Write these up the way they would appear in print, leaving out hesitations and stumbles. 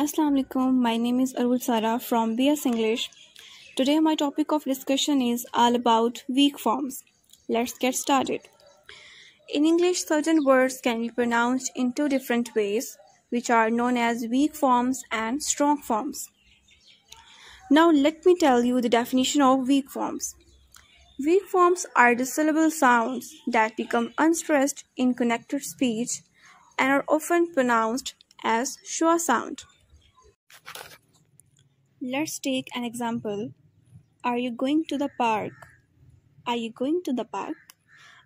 Assalamu alaikum. My name is Arul Sara from BS English. Today my topic of discussion is all about weak forms. Let's get started. In English, certain words can be pronounced in two different ways, which are known as weak forms and strong forms. Now let me tell you the definition of weak forms. Weak forms are the syllable sounds that become unstressed in connected speech and are often pronounced as schwa sound. Let's take an example. Are you going to the park? Are you going to the park?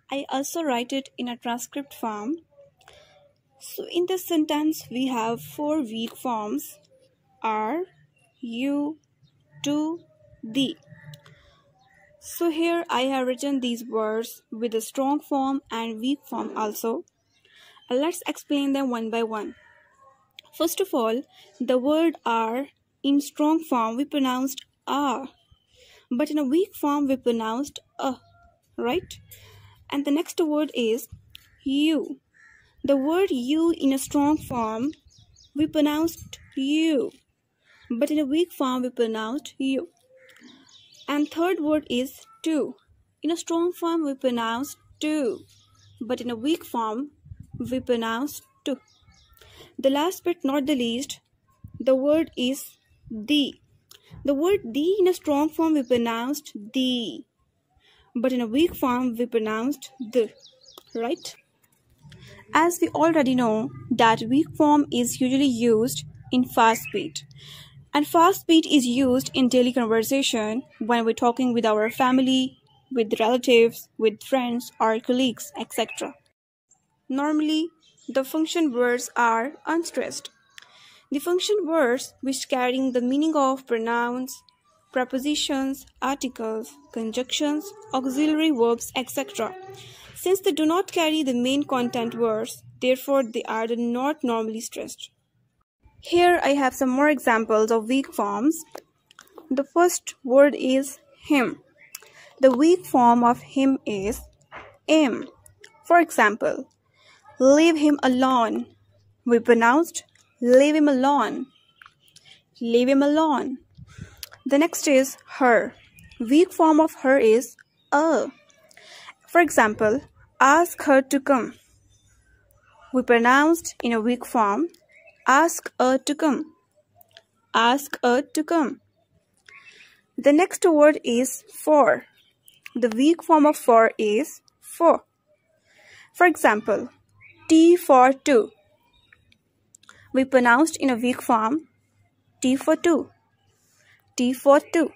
I also write it in a transcript form. So in this sentence we have four weak forms: are, you, do, thee. So here I have written these words with a strong form and weak form also. Let's explain them one by one. First of all, the word are in strong form we pronounced ah, but in a weak form we pronounced right? And the next word is you. The word you in a strong form we pronounced you, but in a weak form we pronounced you. And third word is to. In a strong form we pronounce to, but in a weak form we pronounce to. The last but not the least, the word is thee. The word thee in a strong form we pronounced thee, but in a weak form we pronounced the, right? As we already know that weak form is usually used in fast speech. And fast speech is used in daily conversation when we're talking with our family, with relatives, with friends or colleagues, etc. Normally, the function words are unstressed. The function words which carrying the meaning of pronouns, prepositions, articles, conjunctions, auxiliary verbs, etc. Since they do not carry the main content words, therefore they are not normally stressed. Here I have some more examples of weak forms. The first word is him. The weak form of him is am. For example, leave him alone. We pronounced leave him alone. Leave him alone. The next is her. Weak form of her is a. For example, ask her to come. We pronounced in a weak form ask her to come. Ask her to come. The next word is for. The weak form of for is for. For example, T for two. We pronounced in a weak form T for two. T for two.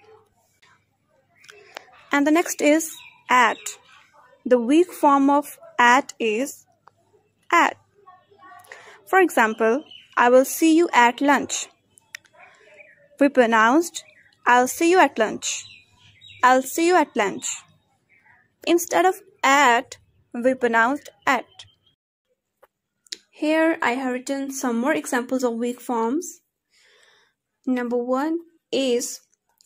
And the next is at. The weak form of at is at. For example, I will see you at lunch. We pronounced I'll see you at lunch. I'll see you at lunch. Instead of at, we pronounced at. Here I have written some more examples of weak forms. Number one is,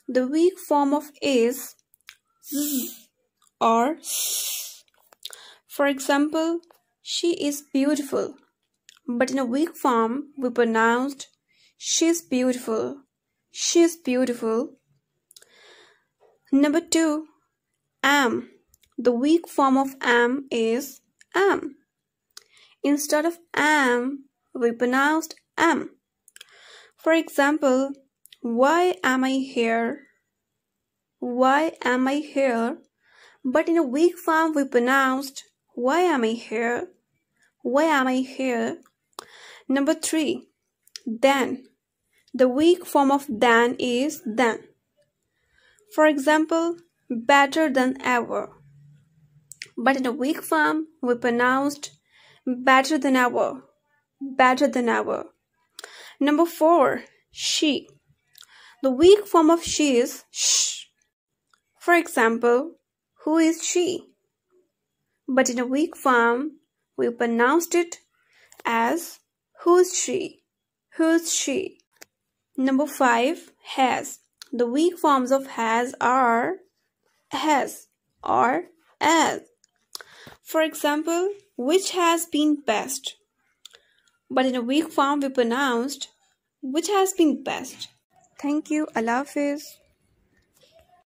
the weak form of is z or s. For example, she is beautiful, but in a weak form we pronounced she's beautiful. She's beautiful. Number two, am. The weak form of am is am. Instead of am, we pronounced am. For example, why am I here? Why am I here? But in a weak form, we pronounced why am I here? Why am I here? Number three, then. The weak form of than is than. For example, better than ever. But in a weak form, we pronounced better than ever. Better than ever. Number four, she. The weak form of she is sh. For example, who is she? But in a weak form, we pronounced it as who's she? Who's she? Number five, has. The weak forms of has are has or as. For example, which has been best? But in a weak form we pronounced Which has been best? Thank you. Allah Hafiz.